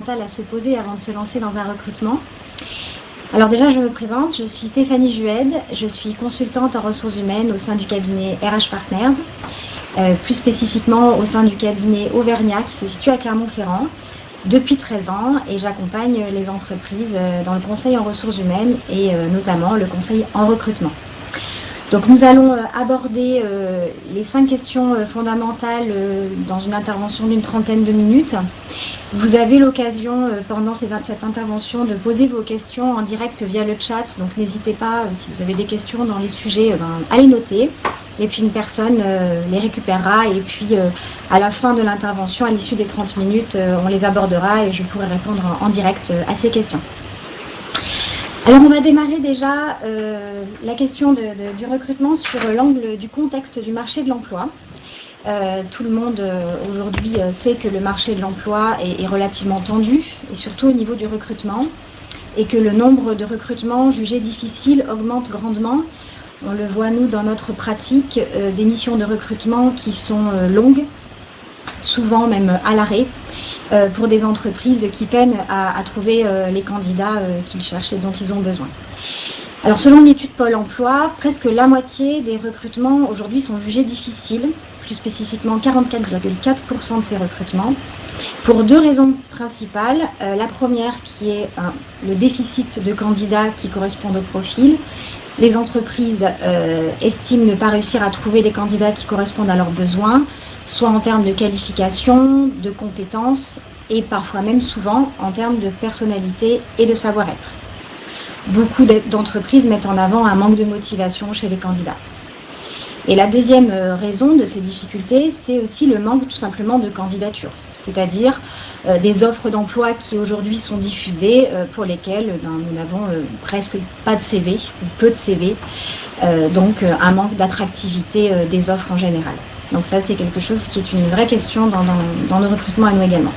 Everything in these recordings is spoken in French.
à se poser avant de se lancer dans un recrutement. Alors déjà, je me présente, je suis Stéphanie Jued, je suis consultante en ressources humaines au sein du cabinet RH Partners, plus spécifiquement au sein du cabinet Auvergnat qui se situe à Clermont-Ferrand depuis 13 ans, et j'accompagne les entreprises dans le conseil en ressources humaines et notamment le conseil en recrutement. Donc nous allons aborder les 5 questions fondamentales dans une intervention d'une trentaine de minutes. Vous avez l'occasion pendant cette intervention de poser vos questions en direct via le chat, donc n'hésitez pas, si vous avez des questions dans les sujets, à les noter. Et puis une personne les récupérera, et puis à la fin de l'intervention, à l'issue des 30 minutes, on les abordera et je pourrai répondre en direct à ces questions. Alors on va démarrer déjà la question du recrutement sur l'angle du contexte du marché de l'emploi. Tout le monde aujourd'hui sait que le marché de l'emploi est relativement tendu, et surtout au niveau du recrutement, et que le nombre de recrutements jugés difficiles augmente grandement. On le voit nous dans notre pratique, des missions de recrutement qui sont longues, souvent même à l'arrêt, pour des entreprises qui peinent à trouver les candidats qu'ils cherchent et dont ils ont besoin. Alors selon l'étude Pôle emploi, presque la moitié des recrutements aujourd'hui sont jugés difficiles, plus spécifiquement 44,4% de ces recrutements, pour 2 raisons principales. La première qui est le déficit de candidats qui correspondent au profil. Les entreprises estiment ne pas réussir à trouver des candidats qui correspondent à leurs besoins, soit en termes de qualification, de compétences, et parfois même souvent en termes de personnalité et de savoir-être. Beaucoup d'entreprises mettent en avant un manque de motivation chez les candidats. Et la deuxième raison de ces difficultés, c'est aussi le manque tout simplement de candidatures, c'est-à-dire des offres d'emploi qui aujourd'hui sont diffusées, pour lesquelles nous n'avons presque pas de CV, ou peu de CV, donc un manque d'attractivité des offres en général. Donc ça, c'est quelque chose qui est une vraie question dans nos recrutements à nous également.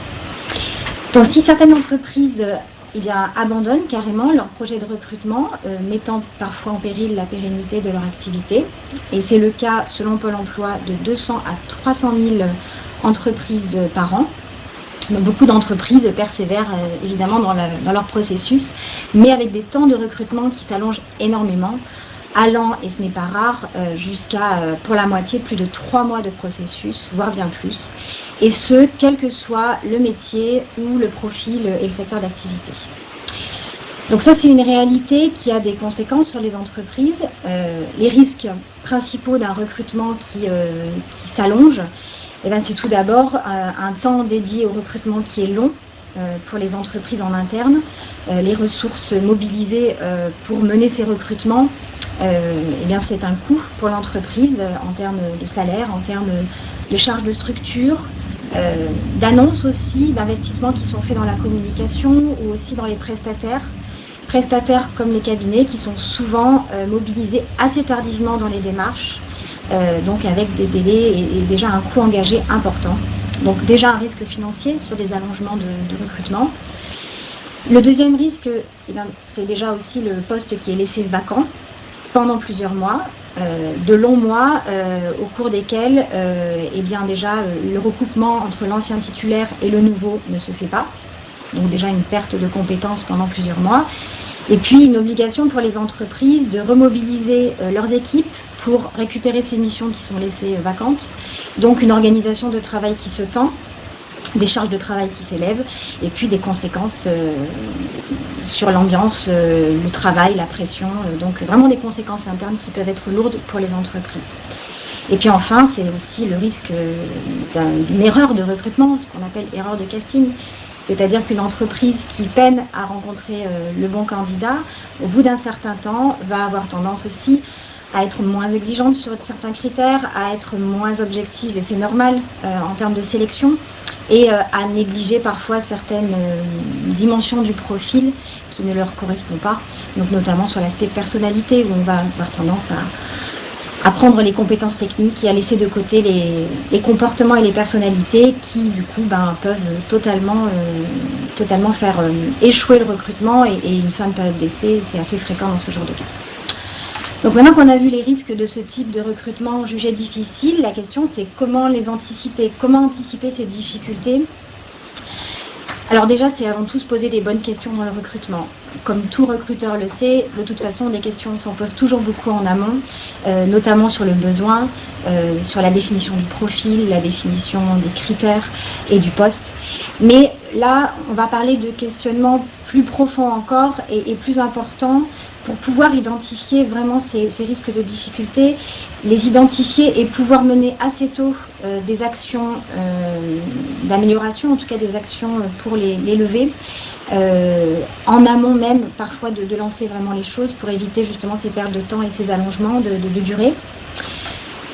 Donc si certaines entreprises abandonnent carrément leur projet de recrutement, mettant parfois en péril la pérennité de leur activité. Et c'est le cas, selon Pôle emploi, de 200 à 300 000 entreprises par an. Donc, beaucoup d'entreprises persévèrent évidemment dans leur processus, mais avec des temps de recrutement qui s'allongent énormément, allant, et ce n'est pas rare, jusqu'à, pour la moitié, plus de 3 mois de processus, voire bien plus, et ce, quel que soit le métier ou le profil et le secteur d'activité. Donc ça, c'est une réalité qui a des conséquences sur les entreprises. Les risques principaux d'un recrutement qui s'allonge, c'est tout d'abord un temps dédié au recrutement qui est long, pour les entreprises en interne, les ressources mobilisées pour mener ces recrutements, c'est un coût pour l'entreprise en termes de salaire, en termes de charges de structure, d'annonces aussi, d'investissements qui sont faits dans la communication ou aussi dans les prestataires comme les cabinets qui sont souvent mobilisés assez tardivement dans les démarches, donc avec des délais et déjà un coût engagé important. Donc déjà un risque financier sur des allongements de recrutement. Le deuxième risque, c'est déjà aussi le poste qui est laissé vacant pendant plusieurs mois, de longs mois au cours desquels le recoupement entre l'ancien titulaire et le nouveau ne se fait pas. Donc déjà une perte de compétences pendant plusieurs mois. Et puis une obligation pour les entreprises de remobiliser leurs équipes pour récupérer ces missions qui sont laissées vacantes. Donc une organisation de travail qui se tend, des charges de travail qui s'élèvent, et puis des conséquences sur l'ambiance, le travail, la pression, donc vraiment des conséquences internes qui peuvent être lourdes pour les entreprises. Et puis enfin, c'est aussi le risque d'une erreur de recrutement, ce qu'on appelle erreur de casting. C'est-à-dire qu'une entreprise qui peine à rencontrer le bon candidat, au bout d'un certain temps, va avoir tendance aussi à être moins exigeante sur certains critères, à être moins objective, et c'est normal en termes de sélection, et à négliger parfois certaines dimensions du profil qui ne leur correspondent pas, donc notamment sur l'aspect personnalité, où on va avoir tendance à prendre les compétences techniques et à laisser de côté les comportements et les personnalités qui, du coup, peuvent totalement faire échouer le recrutement et une fin de période d'essai. C'est assez fréquent dans ce genre de cas. Donc maintenant qu'on a vu les risques de ce type de recrutement jugé difficile, la question c'est comment les anticiper, comment anticiper ces difficultés. Alors déjà, c'est avant tout se poser les bonnes questions dans le recrutement. Comme tout recruteur le sait, de toute façon, les questions s'en posent toujours beaucoup en amont, notamment sur le besoin, sur la définition du profil, la définition des critères et du poste. Mais là, on va parler de questionnements plus profonds encore et plus importants pour pouvoir identifier vraiment ces risques de difficulté, les identifier et pouvoir mener assez tôt des actions d'amélioration, en tout cas des actions pour les lever, en amont même parfois de lancer vraiment les choses pour éviter justement ces pertes de temps et ces allongements de durée.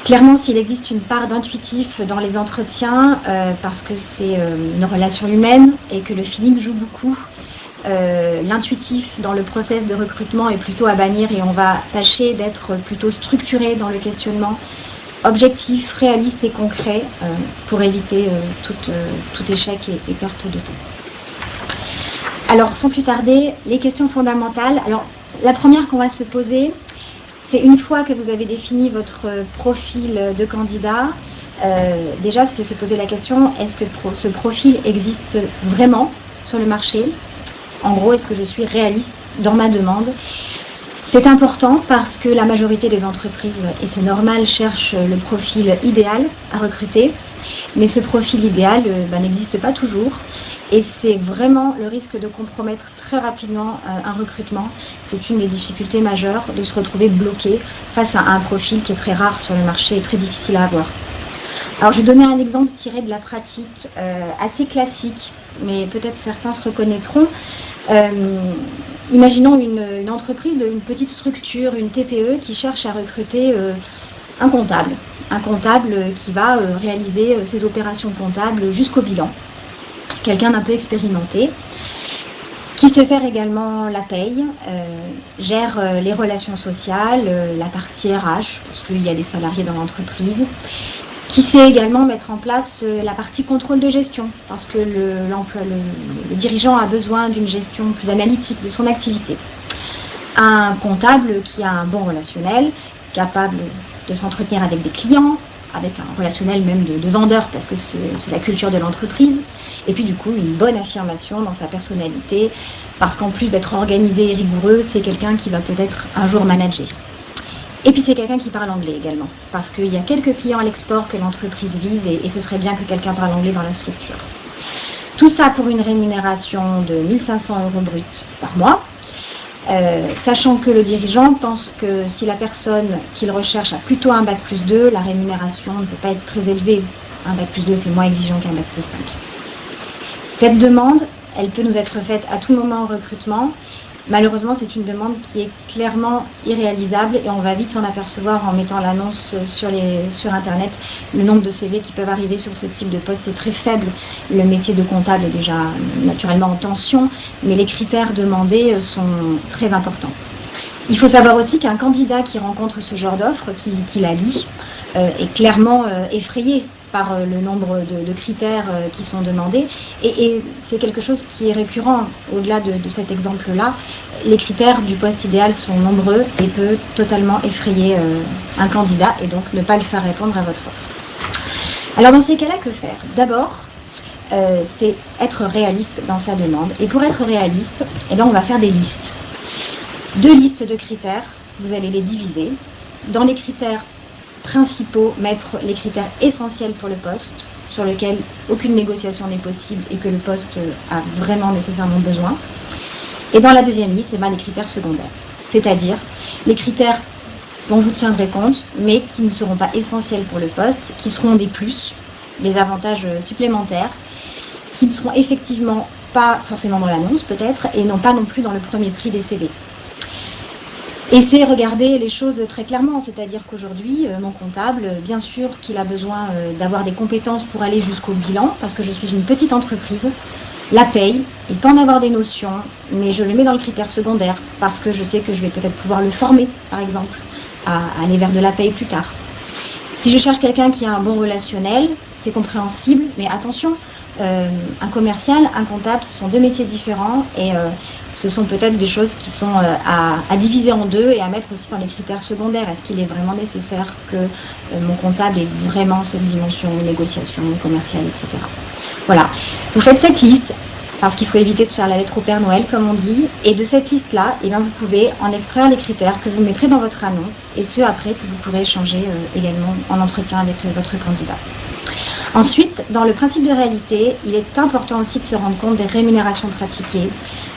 Clairement, s'il existe une part d'intuitif dans les entretiens, parce que c'est une relation humaine et que le feeling joue beaucoup, l'intuitif dans le process de recrutement est plutôt à bannir et on va tâcher d'être plutôt structuré dans le questionnement, objectif, réaliste et concret pour éviter tout échec et perte de temps. Alors, sans plus tarder, les questions fondamentales. Alors, la première qu'on va se poser, c'est une fois que vous avez défini votre profil de candidat, déjà, c'est se poser la question, est-ce que ce profil existe vraiment sur le marché ? En gros, est-ce que je suis réaliste dans ma demande ? C'est important parce que la majorité des entreprises, et c'est normal, cherchent le profil idéal à recruter. Mais ce profil idéal n'existe pas toujours. Et c'est vraiment le risque de compromettre très rapidement un recrutement. C'est une des difficultés majeures de se retrouver bloqué face à un profil qui est très rare sur le marché et très difficile à avoir. Alors, je vais donner un exemple tiré de la pratique assez classique, mais peut-être certains se reconnaîtront. Imaginons une entreprise une petite structure, une TPE, qui cherche à recruter un comptable qui va réaliser ses opérations comptables jusqu'au bilan. Quelqu'un d'un peu expérimenté, qui sait faire également la paye, gère les relations sociales, la partie RH, parce qu'il y a des salariés dans l'entreprise, qui sait également mettre en place la partie contrôle de gestion, parce que le dirigeant a besoin d'une gestion plus analytique de son activité. Un comptable qui a un bon relationnel, capable de s'entretenir avec des clients, avec un relationnel même de vendeur, parce que c'est la culture de l'entreprise, et puis du coup une bonne affirmation dans sa personnalité, parce qu'en plus d'être organisé et rigoureux, c'est quelqu'un qui va peut-être un jour manager. Et puis c'est quelqu'un qui parle anglais également, parce qu'il y a quelques clients à l'export que l'entreprise vise, et ce serait bien que quelqu'un parle anglais dans la structure. Tout ça pour une rémunération de 1 500 € brut par mois, sachant que le dirigeant pense que si la personne qu'il recherche a plutôt un bac+2, la rémunération ne peut pas être très élevée. Un bac+2, c'est moins exigeant qu'un bac+5. Cette demande, elle peut nous être faite à tout moment en recrutement. Malheureusement, c'est une demande qui est clairement irréalisable et on va vite s'en apercevoir en mettant l'annonce sur Internet. Le nombre de CV qui peuvent arriver sur ce type de poste est très faible. Le métier de comptable est déjà naturellement en tension, mais les critères demandés sont très importants. Il faut savoir aussi qu'un candidat qui rencontre ce genre d'offre, qui la lit, est clairement effrayé par le nombre de critères qui sont demandés. Et c'est quelque chose qui est récurrent au-delà de cet exemple-là. Les critères du poste idéal sont nombreux et peut totalement effrayer un candidat et donc ne pas le faire répondre à votre offre. Alors dans ces cas-là, que faire ? D'abord, c'est être réaliste dans sa demande. Et pour être réaliste, on va faire des listes. 2 listes de critères, vous allez les diviser. Dans les critères principaux, mettre les critères essentiels pour le poste, sur lequel aucune négociation n'est possible et que le poste a vraiment nécessairement besoin. Et dans la deuxième liste, les critères secondaires, c'est-à-dire les critères dont vous tiendrez compte, mais qui ne seront pas essentiels pour le poste, qui seront des plus, des avantages supplémentaires, qui ne seront effectivement pas forcément dans l'annonce peut-être, et non pas non plus dans le premier tri des CV. Et c'est regarder les choses très clairement, c'est-à-dire qu'aujourd'hui, mon comptable, bien sûr qu'il a besoin d'avoir des compétences pour aller jusqu'au bilan, parce que je suis une petite entreprise, la paye, il peut en avoir des notions, mais je le mets dans le critère secondaire, parce que je sais que je vais peut-être pouvoir le former, par exemple, à aller vers de la paye plus tard. Si je cherche quelqu'un qui a un bon relationnel, c'est compréhensible, mais attention, un commercial, un comptable, ce sont 2 métiers différents et ce sont peut-être des choses qui sont à diviser en 2 et à mettre aussi dans les critères secondaires. Est-ce qu'il est vraiment nécessaire que mon comptable ait vraiment cette dimension négociation commerciale, etc. Voilà, vous faites cette liste parce qu'il faut éviter de faire la lettre au Père Noël, comme on dit. Et de cette liste-là, eh bien, vous pouvez en extraire les critères que vous mettrez dans votre annonce, et ce, après, que vous pourrez échanger également en entretien avec votre candidat. Ensuite, dans le principe de réalité, il est important aussi de se rendre compte des rémunérations pratiquées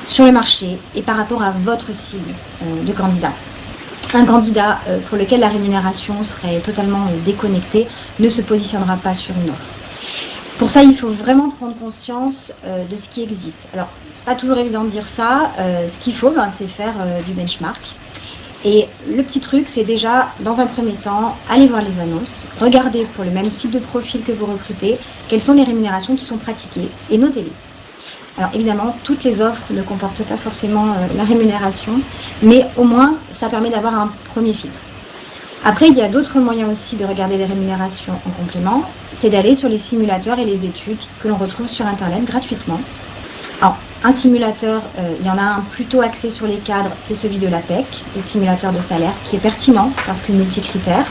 sur le marché et par rapport à votre cible de candidat. Un candidat pour lequel la rémunération serait totalement déconnectée ne se positionnera pas sur une offre. Pour ça, il faut vraiment prendre conscience de ce qui existe. Alors, c'est pas toujours évident de dire ça. Ce qu'il faut, c'est faire du benchmark. Et le petit truc, c'est déjà, dans un premier temps, aller voir les annonces, regarder pour le même type de profil que vous recrutez, quelles sont les rémunérations qui sont pratiquées, et notez-les. Alors évidemment, toutes les offres ne comportent pas forcément la rémunération, mais au moins, ça permet d'avoir un premier filtre. Après, il y a d'autres moyens aussi de regarder les rémunérations en complément, c'est d'aller sur les simulateurs et les études que l'on retrouve sur Internet gratuitement. Alors, un simulateur, il y en a un plutôt axé sur les cadres, c'est celui de l'APEC, le simulateur de salaire, qui est pertinent parce que multi-critères.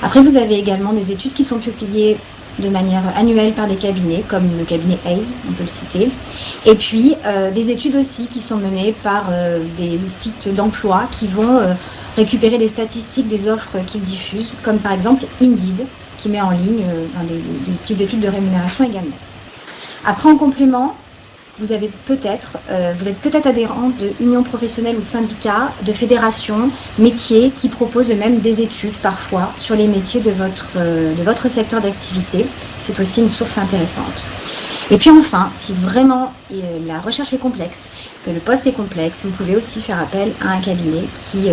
Après, vous avez également des études qui sont publiées de manière annuelle par des cabinets, comme le cabinet Hayes, on peut le citer. Et puis, des études aussi qui sont menées par des sites d'emploi qui vont récupérer les statistiques des offres qu'ils diffusent, comme par exemple Indeed, qui met en ligne des petites études de rémunération également. Après, en complément, vous êtes peut-être adhérent de unions professionnelles ou de syndicats, de fédérations, métiers qui proposent même des études parfois sur les métiers de votre secteur d'activité. C'est aussi une source intéressante. Et puis enfin, si vraiment la recherche est complexe, que le poste est complexe, vous pouvez aussi faire appel à un cabinet qui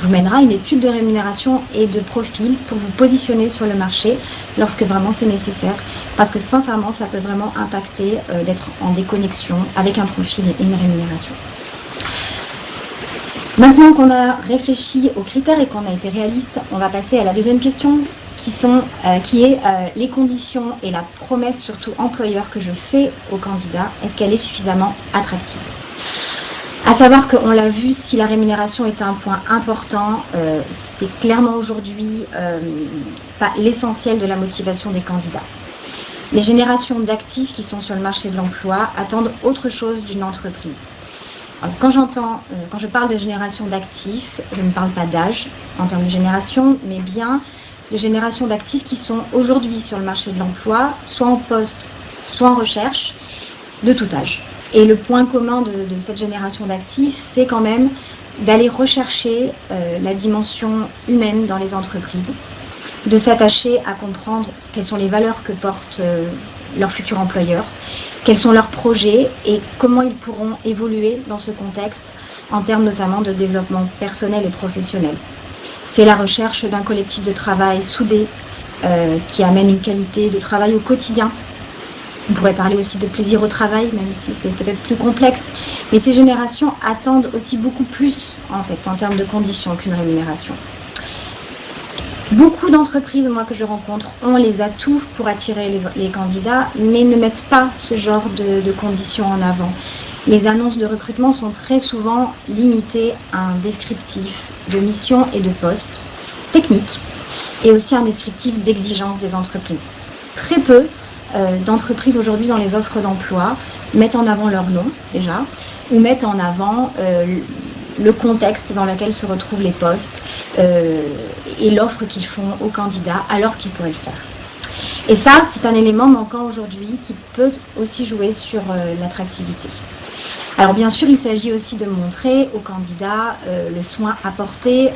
vous mènera une étude de rémunération et de profil pour vous positionner sur le marché lorsque vraiment c'est nécessaire. Parce que sincèrement, ça peut vraiment impacter d'être en déconnexion avec un profil et une rémunération. Maintenant qu'on a réfléchi aux critères et qu'on a été réaliste, on va passer à la deuxième question qui est les conditions et la promesse surtout employeur que je fais au candidat, est-ce qu'elle est suffisamment attractive ? À savoir qu'on l'a vu, si la rémunération est un point important, c'est clairement aujourd'hui pas l'essentiel de la motivation des candidats. Les générations d'actifs qui sont sur le marché de l'emploi attendent autre chose d'une entreprise. Alors, quand je parle de génération d'actifs, je ne parle pas d'âge en termes de génération, mais bien de génération d'actifs qui sont aujourd'hui sur le marché de l'emploi, soit en poste, soit en recherche, de tout âge. Et le point commun de cette génération d'actifs, c'est quand même d'aller rechercher la dimension humaine dans les entreprises, de s'attacher à comprendre quelles sont les valeurs que portent leurs futurs employeurs, quels sont leurs projets et comment ils pourront évoluer dans ce contexte en termes notamment de développement personnel et professionnel. C'est la recherche d'un collectif de travail soudé qui amène une qualité de travail au quotidien. On pourrait parler aussi de plaisir au travail, même si c'est peut-être plus complexe. Mais ces générations attendent aussi beaucoup plus, en fait, en termes de conditions qu'une rémunération. Beaucoup d'entreprises, moi, que je rencontre, ont les atouts pour attirer les candidats, mais ne mettent pas ce genre de conditions en avant. Les annonces de recrutement sont très souvent limitées à un descriptif de mission et de poste technique, et aussi un descriptif d'exigence des entreprises. Très peu d'entreprises aujourd'hui dans les offres d'emploi mettent en avant leur nom déjà, ou mettent en avant le contexte dans lequel se retrouvent les postes et l'offre qu'ils font aux candidats alors qu'ils pourraient le faire. Et ça, c'est un élément manquant aujourd'hui qui peut aussi jouer sur l'attractivité. Alors bien sûr, il s'agit aussi de montrer aux candidats le soin apporté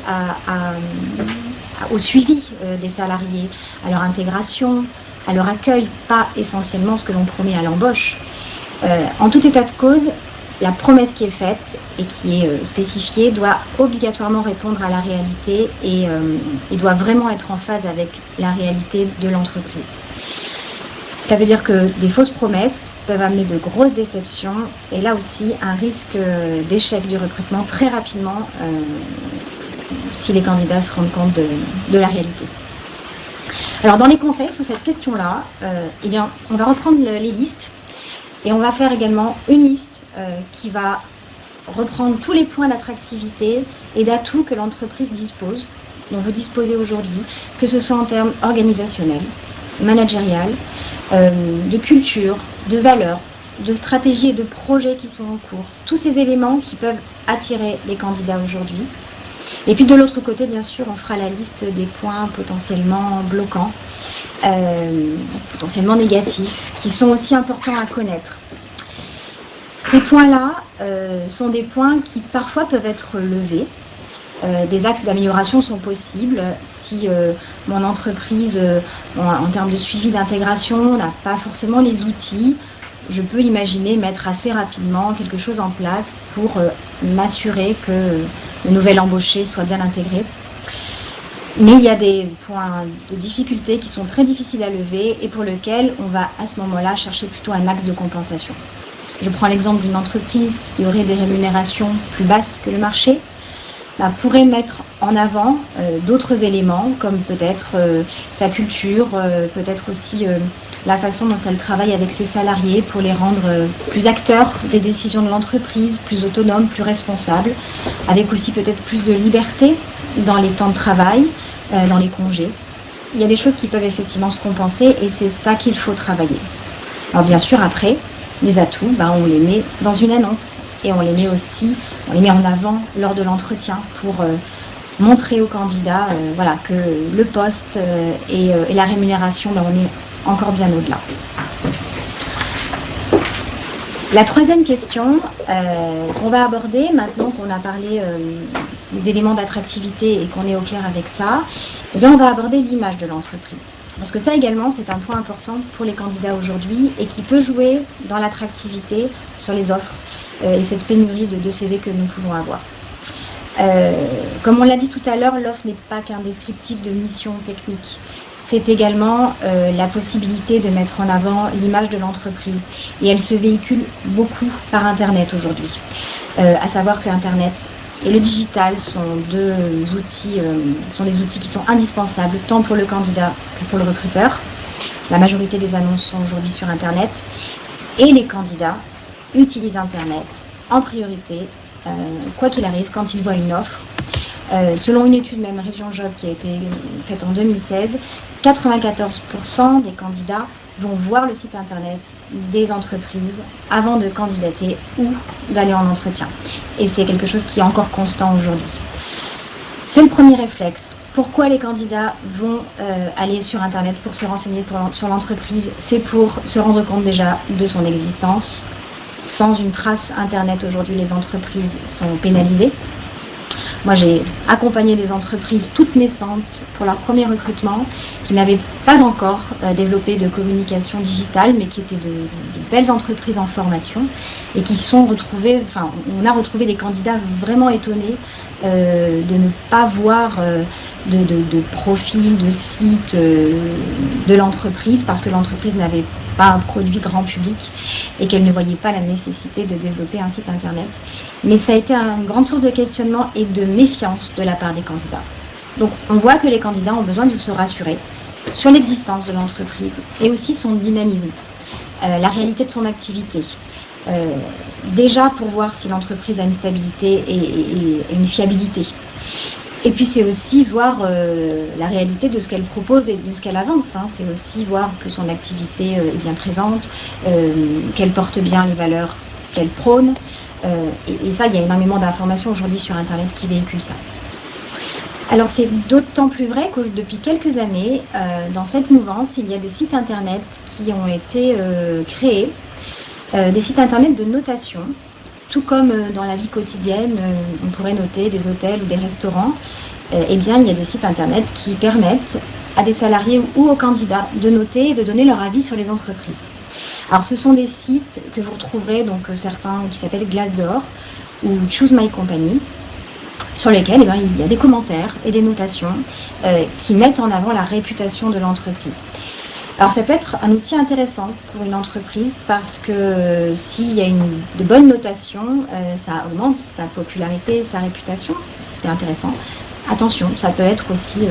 au suivi des salariés, à leur intégration, à leur accueil, pas essentiellement ce que l'on promet à l'embauche. En tout état de cause, la promesse qui est faite et qui est spécifiée doit obligatoirement répondre à la réalité et doit vraiment être en phase avec la réalité de l'entreprise. Ça veut dire que des fausses promesses peuvent amener de grosses déceptions et là aussi un risque d'échec du recrutement très rapidement si les candidats se rendent compte de la réalité. Alors dans les conseils sur cette question-là, eh bien, on va reprendre les listes et on va faire également une liste qui va reprendre tous les points d'attractivité et d'atouts que l'entreprise dispose, dont vous disposez aujourd'hui, que ce soit en termes organisationnels, managériels, de culture, de valeurs, de stratégies et de projets qui sont en cours. Tous ces éléments qui peuvent attirer les candidats aujourd'hui. Et puis de l'autre côté, bien sûr, on fera la liste des points potentiellement bloquants, potentiellement négatifs, qui sont aussi importants à connaître. Ces points-là sont des points qui parfois peuvent être levés. Des axes d'amélioration sont possibles. Si mon entreprise, en termes de suivi d'intégration, n'a pas forcément les outils, je peux imaginer mettre assez rapidement quelque chose en place pour m'assurer que le nouvel embauché soit bien intégré. Mais il y a des points de difficulté qui sont très difficiles à lever et pour lesquels on va à ce moment-là chercher plutôt un axe de compensation. Je prends l'exemple d'une entreprise qui aurait des rémunérations plus basses que le marché, pourrait mettre en avant d'autres éléments comme peut-être sa culture, peut-être aussi la façon dont elle travaille avec ses salariés pour les rendre plus acteurs des décisions de l'entreprise, plus autonomes, plus responsables, avec aussi peut-être plus de liberté dans les temps de travail, dans les congés. Il y a des choses qui peuvent effectivement se compenser et c'est ça qu'il faut travailler. Alors bien sûr, après, les atouts, on les met dans une annonce et on les met en avant lors de l'entretien pour montrer aux candidats que le poste et la rémunération, on est encore bien au-delà. La troisième question qu'on va aborder, maintenant qu'on a parlé des éléments d'attractivité et qu'on est au clair avec ça, on va aborder l'image de l'entreprise. Parce que ça également, c'est un point important pour les candidats aujourd'hui et qui peut jouer dans l'attractivité sur les offres et cette pénurie de CV que nous pouvons avoir. Comme on l'a dit tout à l'heure, l'offre n'est pas qu'un descriptif de mission technique. C'est également la possibilité de mettre en avant l'image de l'entreprise. Et elle se véhicule beaucoup par Internet aujourd'hui. À savoir que Internet et le digital sont des outils qui sont indispensables tant pour le candidat que pour le recruteur. La majorité des annonces sont aujourd'hui sur Internet et les candidats utilisent Internet en priorité, quoi qu'il arrive, quand ils voient une offre. Selon une étude même Région Job qui a été faite en 2016, 94% des candidats vont voir le site internet des entreprises avant de candidater ou d'aller en entretien. Et c'est quelque chose qui est encore constant aujourd'hui. C'est le premier réflexe. Pourquoi les candidats vont aller sur internet pour se renseigner sur l'entreprise? C'est pour se rendre compte déjà de son existence. Sans une trace internet aujourd'hui, les entreprises sont pénalisées. Moi, j'ai accompagné des entreprises toutes naissantes pour leur premier recrutement, qui n'avaient pas encore développé de communication digitale, mais qui étaient de belles entreprises en formation et qui sont retrouvées, on a retrouvé des candidats vraiment étonnés de ne pas voir de profil, de site de l'entreprise, parce que l'entreprise n'avait pas un produit grand public et qu'elle ne voyait pas la nécessité de développer un site internet. Mais ça a été une grande source de questionnement et de méfiance de la part des candidats. Donc on voit que les candidats ont besoin de se rassurer sur l'existence de l'entreprise et aussi son dynamisme, la réalité de son activité. Déjà pour voir si l'entreprise a une stabilité et une fiabilité. Et puis c'est aussi voir la réalité de ce qu'elle propose et de ce qu'elle avance. C'est aussi voir que son activité est bien présente, qu'elle porte bien les valeurs qu'elle prône. Et ça, il y a énormément d'informations aujourd'hui sur Internet qui véhiculent ça. Alors c'est d'autant plus vrai que depuis quelques années, dans cette mouvance, il y a des sites Internet qui ont été créés, des sites Internet de notation. Tout comme dans la vie quotidienne, on pourrait noter des hôtels ou des restaurants, il y a des sites internet qui permettent à des salariés ou aux candidats de noter et de donner leur avis sur les entreprises. Alors ce sont des sites que vous retrouverez, donc certains qui s'appellent Glassdoor ou Choose My Company, sur lesquels il y a des commentaires et des notations qui mettent en avant la réputation de l'entreprise. Alors ça peut être un outil intéressant pour une entreprise parce que s'il y a de bonnes notations, ça augmente sa popularité, sa réputation, c'est intéressant. Attention, ça peut être aussi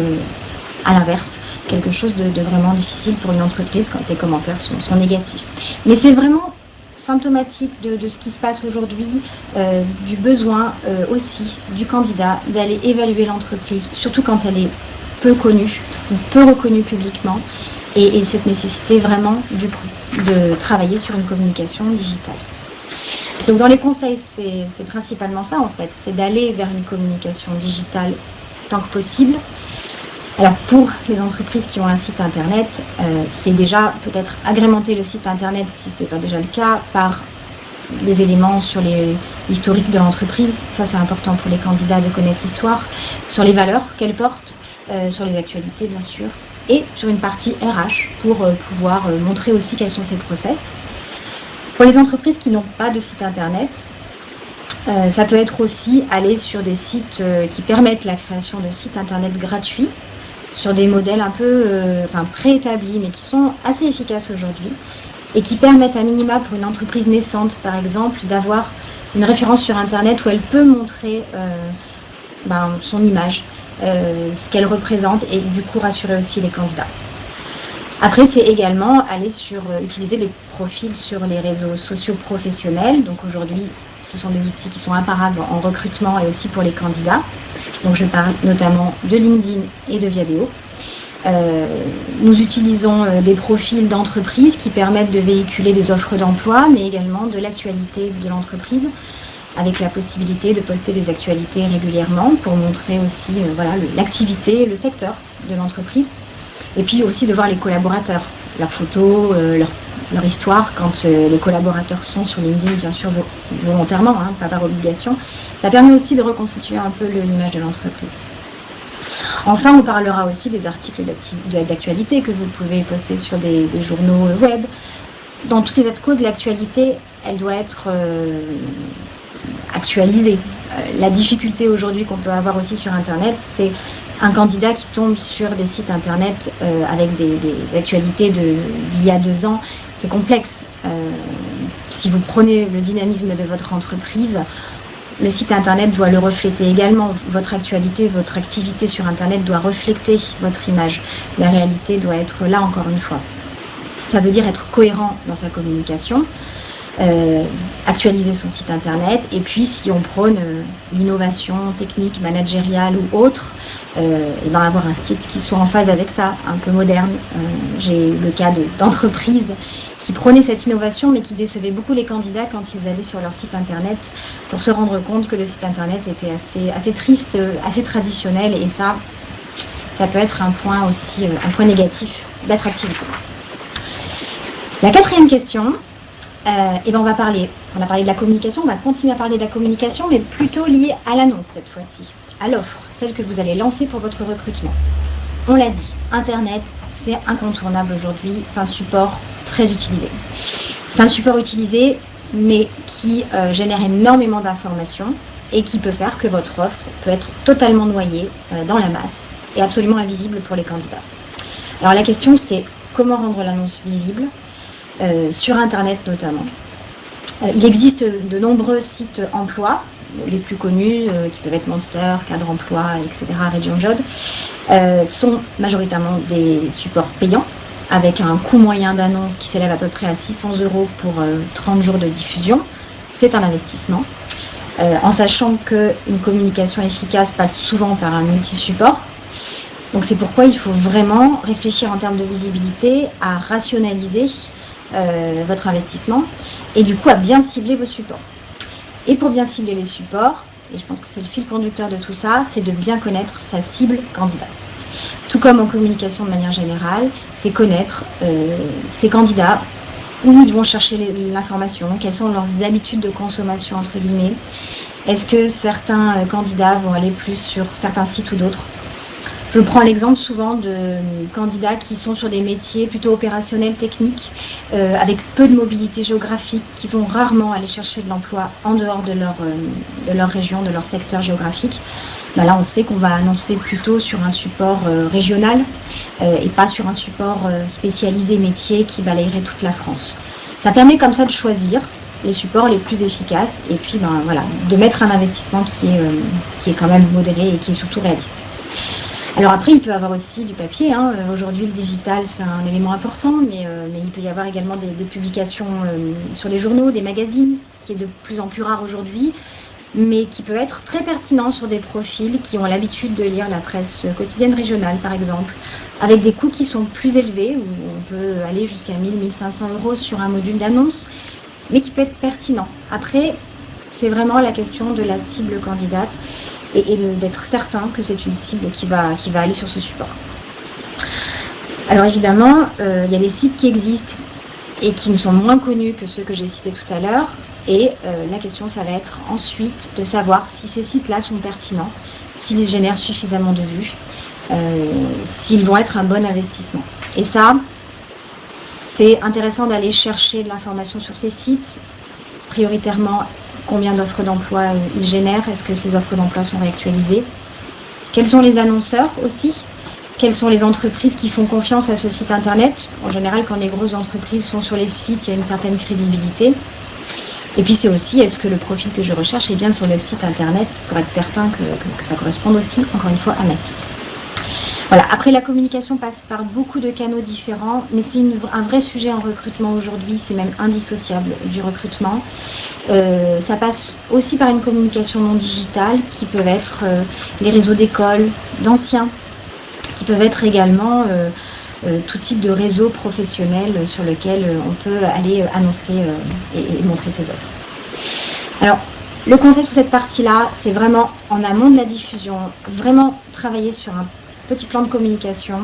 à l'inverse, quelque chose de vraiment difficile pour une entreprise quand les commentaires sont négatifs. Mais c'est vraiment symptomatique de ce qui se passe aujourd'hui, du besoin aussi du candidat d'aller évaluer l'entreprise, surtout quand elle est peu connue ou peu reconnue publiquement. et cette nécessité vraiment de travailler sur une communication digitale. Donc dans les conseils, c'est principalement ça en fait, c'est d'aller vers une communication digitale tant que possible. Alors pour les entreprises qui ont un site internet, c'est déjà peut-être agrémenter le site internet, si ce n'est pas déjà le cas, par les éléments sur l'historique de l'entreprise. Ça c'est important pour les candidats de connaître l'histoire, sur les valeurs qu'elle porte, sur les actualités bien sûr, et sur une partie RH pour pouvoir montrer aussi quels sont ses process. Pour les entreprises qui n'ont pas de site internet, ça peut être aussi aller sur des sites qui permettent la création de sites internet gratuits, sur des modèles un peu préétablis, mais qui sont assez efficaces aujourd'hui, et qui permettent à minima pour une entreprise naissante, par exemple, d'avoir une référence sur internet où elle peut montrer son image, ce qu'elle représente, et du coup rassurer aussi les candidats. Après, c'est également aller utiliser les profils sur les réseaux sociaux professionnels. Donc aujourd'hui, ce sont des outils qui sont imparables en recrutement et aussi pour les candidats. Donc je parle notamment de LinkedIn et de Viadeo. Nous utilisons des profils d'entreprise qui permettent de véhiculer des offres d'emploi, mais également de l'actualité de l'entreprise, avec la possibilité de poster des actualités régulièrement pour montrer aussi l'activité, le secteur de l'entreprise. Et puis aussi de voir les collaborateurs, leurs photos, leur histoire, quand les collaborateurs sont sur LinkedIn, bien sûr volontairement, pas par obligation. Ça permet aussi de reconstituer un peu l'image de l'entreprise. Enfin, on parlera aussi des articles d'actualité que vous pouvez poster sur des journaux web. Dans tout état de cause, l'actualité, elle doit être actualisée. La difficulté aujourd'hui qu'on peut avoir aussi sur Internet, c'est un candidat qui tombe sur des sites Internet avec des actualités d'il y a 2 ans. C'est complexe. Si vous prenez le dynamisme de votre entreprise, le site Internet doit le refléter également. Votre actualité, votre activité sur Internet doit refléter votre image. La réalité doit être là encore une fois. Ça veut dire être cohérent dans sa communication, actualiser son site Internet, et puis si on prône l'innovation technique, managériale ou autre, avoir un site qui soit en phase avec ça, un peu moderne. J'ai eu le cas d'entreprises qui prônaient cette innovation mais qui décevaient beaucoup les candidats quand ils allaient sur leur site internet pour se rendre compte que le site internet était assez triste, assez traditionnel, et ça peut être un point aussi, un point négatif d'attractivité. La 4e question, on a parlé de la communication, on va continuer à parler de la communication, mais plutôt liée à l'annonce cette fois-ci, à l'offre, celle que vous allez lancer pour votre recrutement. On l'a dit, Internet, c'est incontournable aujourd'hui, c'est un support très utilisé. C'est un support utilisé, mais qui génère énormément d'informations et qui peut faire que votre offre peut être totalement noyée dans la masse et absolument invisible pour les candidats. Alors la question, c'est comment rendre l'annonce visible, sur Internet notamment. Il existe de nombreux sites emploi, les plus connus, qui peuvent être Monster, Cadre Emploi, etc., Région Job, sont majoritairement des supports payants, avec un coût moyen d'annonce qui s'élève à peu près à 600 € pour 30 jours de diffusion. C'est un investissement, en sachant qu'une communication efficace passe souvent par un multi-support. Donc c'est pourquoi il faut vraiment réfléchir en termes de visibilité à rationaliser votre investissement et du coup à bien cibler vos supports. Et pour bien cibler les supports, et je pense que c'est le fil conducteur de tout ça, c'est de bien connaître sa cible candidat. Tout comme en communication de manière générale, c'est connaître ces candidats, où ils vont chercher l'information, quelles sont leurs habitudes de consommation entre guillemets. Est-ce que certains candidats vont aller plus sur certains sites ou d'autres? Je prends l'exemple souvent de candidats qui sont sur des métiers plutôt opérationnels, techniques, avec peu de mobilité géographique, qui vont rarement aller chercher de l'emploi en dehors de leur région, de leur secteur géographique. Là, on sait qu'on va annoncer plutôt sur un support régional et pas sur un support spécialisé métier qui balayerait toute la France. Ça permet comme ça de choisir les supports les plus efficaces et puis de mettre un investissement qui est quand même modéré et qui est surtout réaliste. Alors après, il peut y avoir aussi du papier. Aujourd'hui, le digital, c'est un élément important, mais il peut y avoir également des publications sur des journaux, des magazines, ce qui est de plus en plus rare aujourd'hui. mais qui peut être très pertinent sur des profils qui ont l'habitude de lire la presse quotidienne régionale, par exemple, avec des coûts qui sont plus élevés, où on peut aller jusqu'à 1 000, 1 500 € sur un module d'annonce, mais qui peut être pertinent. Après, c'est vraiment la question de la cible candidate et d'être certain que c'est une cible qui va aller sur ce support. Alors évidemment, il y a des sites qui existent et qui ne sont moins connus que ceux que j'ai cités tout à l'heure. Et la question, ça va être ensuite de savoir si ces sites-là sont pertinents, s'ils génèrent suffisamment de vues, s'ils vont être un bon investissement. Et ça, c'est intéressant d'aller chercher de l'information sur ces sites, prioritairement combien d'offres d'emploi ils génèrent, est-ce que ces offres d'emploi sont réactualisées, quels sont les annonceurs aussi, quelles sont les entreprises qui font confiance à ce site internet. En général, quand les grosses entreprises sont sur les sites, il y a une certaine crédibilité. Et puis c'est aussi, est-ce que le profil que je recherche est bien sur le site internet pour être certain que ça corresponde aussi, encore une fois, à ma cible. Voilà. Après, la communication passe par beaucoup de canaux différents, mais c'est un vrai sujet en recrutement aujourd'hui, c'est même indissociable du recrutement. Ça passe aussi par une communication non digitale qui peuvent être les réseaux d'écoles, d'anciens, qui peuvent être également tout type de réseau professionnel sur lequel on peut aller annoncer et montrer ses offres. Alors, le conseil sur cette partie-là, c'est vraiment en amont de la diffusion, vraiment travailler sur un petit plan de communication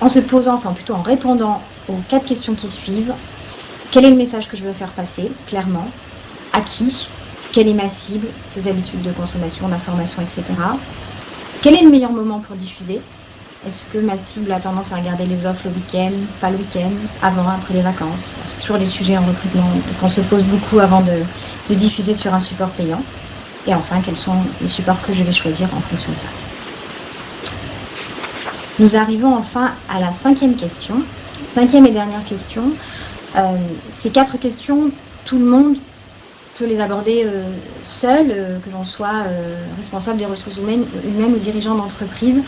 en se posant, enfin plutôt en répondant aux 4 questions qui suivent. Quel est le message que je veux faire passer, clairement? À qui? Quelle est ma cible? Ses habitudes de consommation, d'information, etc. Quel est le meilleur moment pour diffuser? Est-ce que ma cible a tendance à regarder les offres le week-end, pas le week-end, avant, après les vacances? C'est toujours des sujets en recrutement qu'on se pose beaucoup avant de diffuser sur un support payant. Et enfin, quels sont les supports que je vais choisir en fonction de ça? Nous arrivons enfin à la 5e question. 5e et dernière question. Ces 4 questions, tout le monde peut les aborder seul, que l'on soit responsable des ressources humaines ou dirigeant d'entreprise.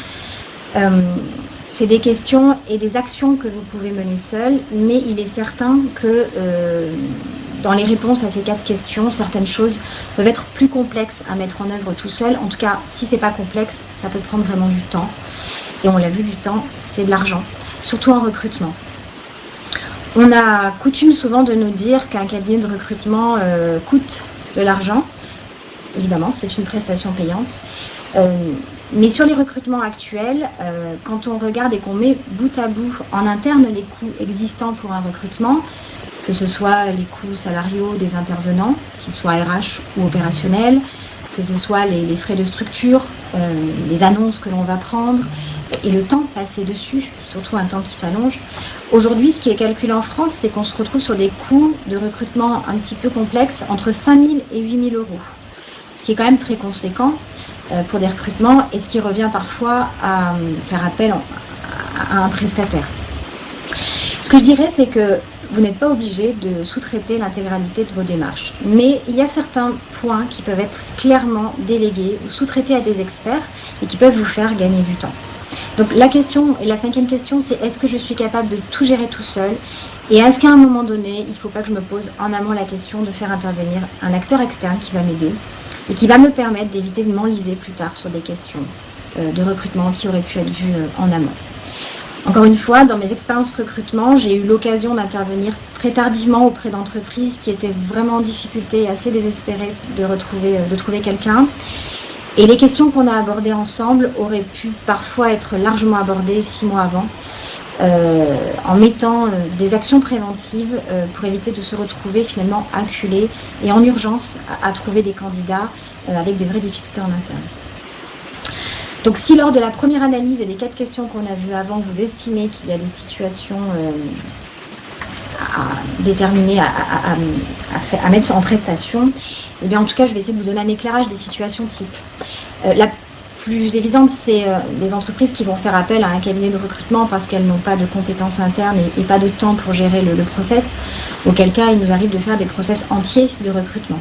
C'est des questions et des actions que vous pouvez mener seul, mais il est certain que dans les réponses à ces 4 questions, certaines choses peuvent être plus complexes à mettre en œuvre tout seul. En tout cas, si c'est pas complexe, ça peut prendre vraiment du temps. Et on l'a vu, du temps, c'est de l'argent, surtout en recrutement. On a coutume souvent de nous dire qu'un cabinet de recrutement coûte de l'argent. Évidemment, c'est une prestation payante. Mais sur les recrutements actuels, quand on regarde et qu'on met bout à bout en interne les coûts existants pour un recrutement, que ce soit les coûts salariaux des intervenants, qu'ils soient RH ou opérationnels, que ce soit les frais de structure, les annonces que l'on va prendre et le temps passé dessus, surtout un temps qui s'allonge. Aujourd'hui, ce qui est calculé en France, c'est qu'on se retrouve sur des coûts de recrutement un petit peu complexes, entre 5 000 et 8 000 €. Ce qui est quand même très conséquent pour des recrutements et ce qui revient parfois à faire appel à un prestataire. Ce que je dirais, c'est que vous n'êtes pas obligé de sous-traiter l'intégralité de vos démarches, mais il y a certains points qui peuvent être clairement délégués ou sous-traités à des experts et qui peuvent vous faire gagner du temps. Donc la question, et la 5e question, c'est est-ce que je suis capable de tout gérer tout seul? Et est-ce qu'à un moment donné, il ne faut pas que je me pose en amont la question de faire intervenir un acteur externe qui va m'aider et qui va me permettre d'éviter de m'enliser plus tard sur des questions de recrutement qui auraient pu être vues en amont. Encore une fois, dans mes expériences recrutement, j'ai eu l'occasion d'intervenir très tardivement auprès d'entreprises qui étaient vraiment en difficulté et assez désespérées de trouver quelqu'un. Et les questions qu'on a abordées ensemble auraient pu parfois être largement abordées 6 mois avant, en mettant des actions préventives pour éviter de se retrouver finalement acculé et en urgence à trouver des candidats avec des vraies difficultés en interne. Donc si lors de la première analyse et des 4 questions qu'on a vues avant, vous estimez qu'il y a des situations à déterminer, à mettre en prestation, eh bien en tout cas je vais essayer de vous donner un éclairage des situations types. La plus évidente, c'est les entreprises qui vont faire appel à un cabinet de recrutement parce qu'elles n'ont pas de compétences internes et pas de temps pour gérer le process, auquel cas il nous arrive de faire des process entiers de recrutement.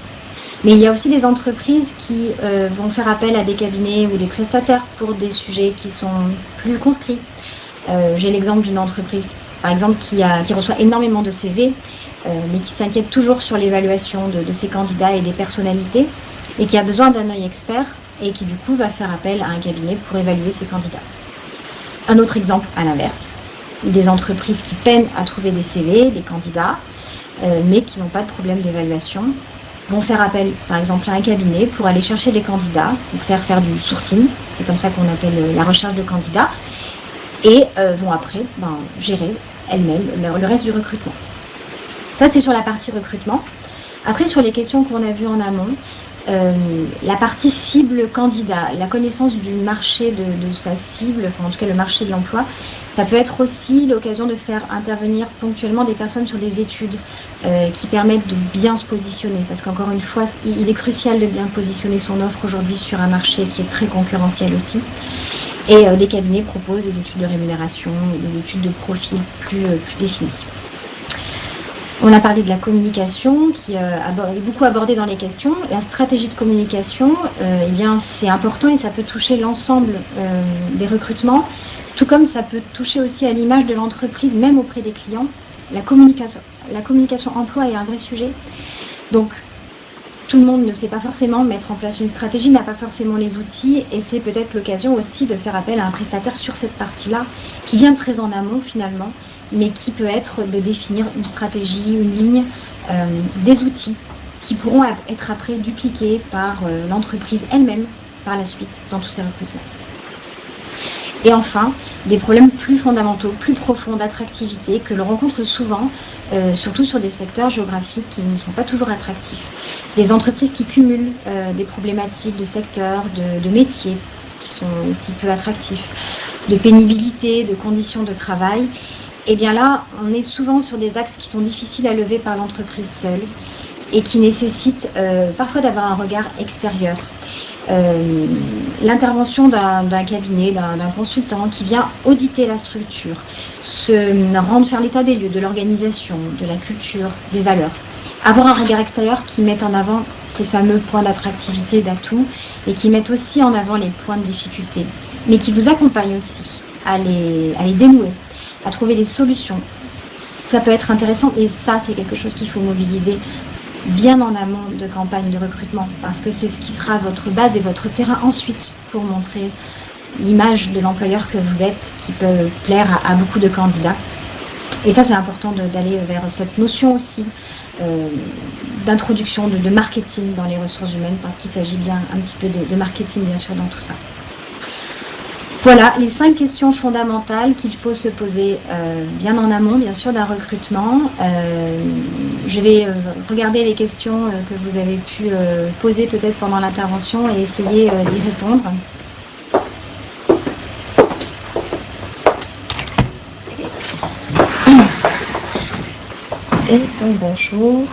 Mais il y a aussi des entreprises qui vont faire appel à des cabinets ou des prestataires pour des sujets qui sont plus conscrits. J'ai l'exemple d'une entreprise par exemple, qui reçoit énormément de CV, mais qui s'inquiète toujours sur l'évaluation de ses candidats et des personnalités, et qui a besoin d'un œil expert, et qui du coup va faire appel à un cabinet pour évaluer ses candidats. Un autre exemple à l'inverse, des entreprises qui peinent à trouver des CV, des candidats, mais qui n'ont pas de problème d'évaluation, vont faire appel par exemple à un cabinet pour aller chercher des candidats, pour faire du sourcing, c'est comme ça qu'on appelle la recherche de candidats, et vont après gérer elles-mêmes le reste du recrutement. Ça, c'est sur la partie recrutement. Après, sur les questions qu'on a vues en amont, la partie cible candidat, la connaissance du marché de sa cible, enfin en tout cas le marché de l'emploi, ça peut être aussi l'occasion de faire intervenir ponctuellement des personnes sur des études qui permettent de bien se positionner, parce qu'encore une fois, il est crucial de bien positionner son offre aujourd'hui sur un marché qui est très concurrentiel aussi. Et des cabinets proposent des études de rémunération, des études de profil plus définies. On a parlé de la communication qui est beaucoup abordée dans les questions. La stratégie de communication, eh bien, c'est important et ça peut toucher l'ensemble des recrutements, tout comme ça peut toucher aussi à l'image de l'entreprise, même auprès des clients. La communication emploi est un vrai sujet. Donc, tout le monde ne sait pas forcément mettre en place une stratégie, n'a pas forcément les outils, et c'est peut-être l'occasion aussi de faire appel à un prestataire sur cette partie-là, qui vient très en amont finalement, mais qui peut être de définir une stratégie, une ligne, des outils qui pourront être après dupliqués par l'entreprise elle-même par la suite dans tous ces recrutements. Et enfin, des problèmes plus fondamentaux, plus profonds d'attractivité que l'on rencontre souvent, surtout sur des secteurs géographiques qui ne sont pas toujours attractifs. Des entreprises qui cumulent des problématiques de secteurs, de métiers qui sont aussi peu attractifs, de pénibilité, de conditions de travail. Et bien là, on est souvent sur des axes qui sont difficiles à lever par l'entreprise seule et qui nécessitent parfois d'avoir un regard extérieur. L'intervention d'un cabinet, d'un consultant qui vient auditer la structure, faire l'état des lieux, de l'organisation, de la culture, des valeurs. Avoir un regard extérieur qui mette en avant ces fameux points d'attractivité, d'atouts, et qui mette aussi en avant les points de difficulté, mais qui vous accompagne aussi à les dénouer, à trouver des solutions. Ça peut être intéressant, et ça, c'est quelque chose qu'il faut mobiliser bien en amont de campagne de recrutement, parce que c'est ce qui sera votre base et votre terrain ensuite pour montrer l'image de l'employeur que vous êtes, qui peut plaire à beaucoup de candidats. Et ça, c'est important d'aller vers cette notion aussi d'introduction, de marketing dans les ressources humaines, parce qu'il s'agit bien un petit peu de marketing, bien sûr, dans tout ça. Voilà les 5 questions fondamentales qu'il faut se poser bien en amont, bien sûr, d'un recrutement. Je vais regarder les questions que vous avez pu poser peut-être pendant l'intervention et essayer d'y répondre. Et donc bonjour,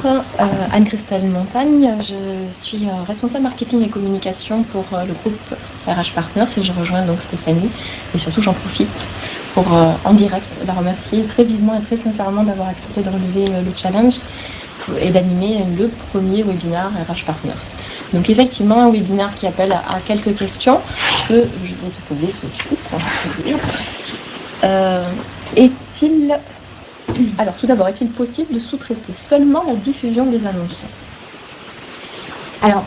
Anne-Christelle Montagne, je suis responsable marketing et communication pour le groupe RH Partners et je rejoins donc Stéphanie et surtout j'en profite pour en direct la remercier très vivement et très sincèrement d'avoir accepté de relever le challenge et d'animer le premier webinaire RH Partners. Donc effectivement un webinaire qui appelle à quelques questions que je vais te poser tout de suite. Alors, tout d'abord, est-il possible de sous-traiter seulement la diffusion des annonces ? Alors,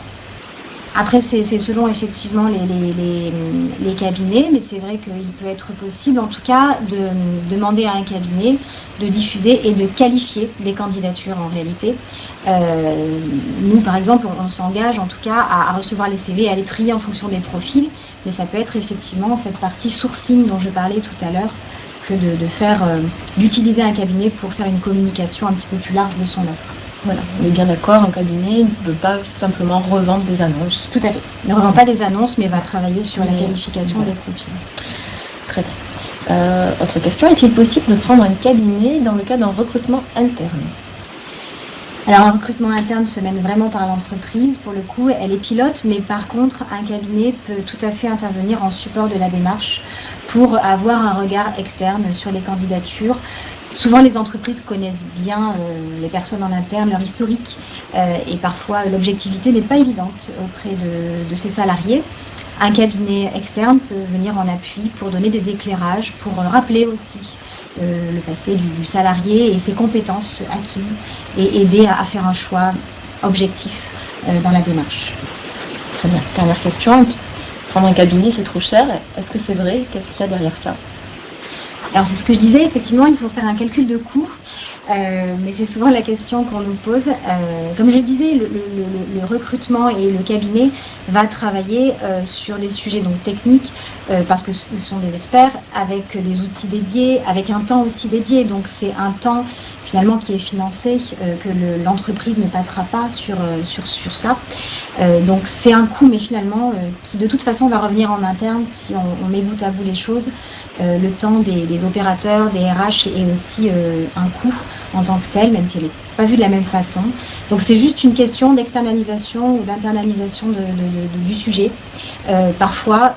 après, c'est selon effectivement les cabinets, mais c'est vrai qu'il peut être possible, en tout cas, de demander à un cabinet de diffuser et de qualifier les candidatures en réalité. Nous, par exemple, on s'engage en tout cas à recevoir les CV et à les trier en fonction des profils, mais ça peut être effectivement cette partie sourcing dont je parlais tout à l'heure, que d'utiliser un cabinet pour faire une communication un petit peu plus large de son offre. Voilà, on est bien d'accord, un cabinet ne peut pas simplement revendre des annonces. Tout à fait. Il ne revend pas des annonces, mais va travailler sur la qualification des profils. Très bien. Autre question, est-il possible de prendre un cabinet dans le cas d'un recrutement interne ? Alors, un recrutement interne se mène vraiment par l'entreprise. Pour le coup, elle est pilote, mais par contre, un cabinet peut tout à fait intervenir en support de la démarche pour avoir un regard externe sur les candidatures. Souvent, les entreprises connaissent bien les personnes en interne, leur historique, et parfois l'objectivité n'est pas évidente auprès de ses salariés. Un cabinet externe peut venir en appui pour donner des éclairages, pour rappeler aussi le passé du salarié et ses compétences acquises et aider à faire un choix objectif dans la démarche. Très bien. Dernière question. Prendre un cabinet, c'est trop cher. Est-ce que c'est vrai? Qu'est-ce qu'il y a derrière ça? Alors c'est ce que je disais, effectivement, il faut faire un calcul de coût, mais c'est souvent la question qu'on nous pose. Comme je disais, le recrutement et le cabinet va travailler sur des sujets donc techniques, parce qu'ils sont des experts, avec des outils dédiés, avec un temps aussi dédié. Donc c'est un temps finalement qui est financé, que l'entreprise ne passera pas sur ça. Donc c'est un coût, mais finalement qui de toute façon va revenir en interne si on met bout à bout les choses. Le temps des opérateurs, des RH est aussi un coût en tant que tel, même s'il n'est pas vu de la même façon. Donc c'est juste une question d'externalisation ou d'internalisation du sujet. Parfois,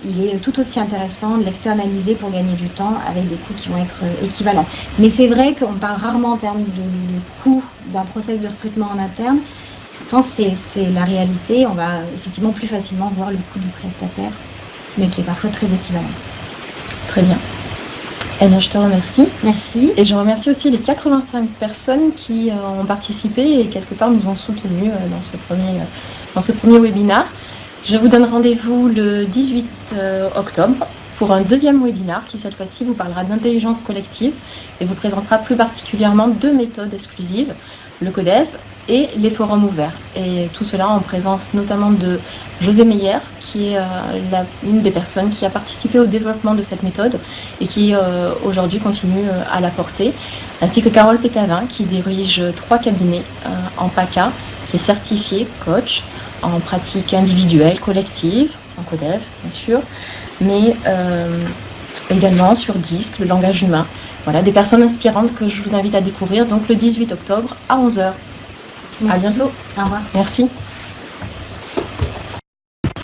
il est tout aussi intéressant de l'externaliser pour gagner du temps avec des coûts qui vont être équivalents. Mais c'est vrai qu'on parle rarement en termes de coût d'un process de recrutement en interne. Pourtant, c'est la réalité. On va effectivement plus facilement voir le coût du prestataire, mais qui est parfois très équivalent. Très bien. Je te remercie. Merci. Et je remercie aussi les 85 personnes qui ont participé et quelque part nous ont soutenus dans ce premier webinaire. Je vous donne rendez-vous le 18 octobre pour un deuxième webinaire qui cette fois-ci vous parlera d'intelligence collective et vous présentera plus particulièrement 2 méthodes exclusives, le CODEV et les forums ouverts. Et tout cela en présence notamment de José Meyer, qui est une des personnes qui a participé au développement de cette méthode et qui aujourd'hui continue à la porter, ainsi que Carole Pétavin, qui dirige 3 cabinets en PACA, qui est certifiée coach en pratique individuelle, collective, en CODEV bien sûr, mais également sur DISC, le langage humain. Voilà, des personnes inspirantes que je vous invite à découvrir donc le 18 octobre à 11h. Merci. À bientôt. Au revoir. Merci.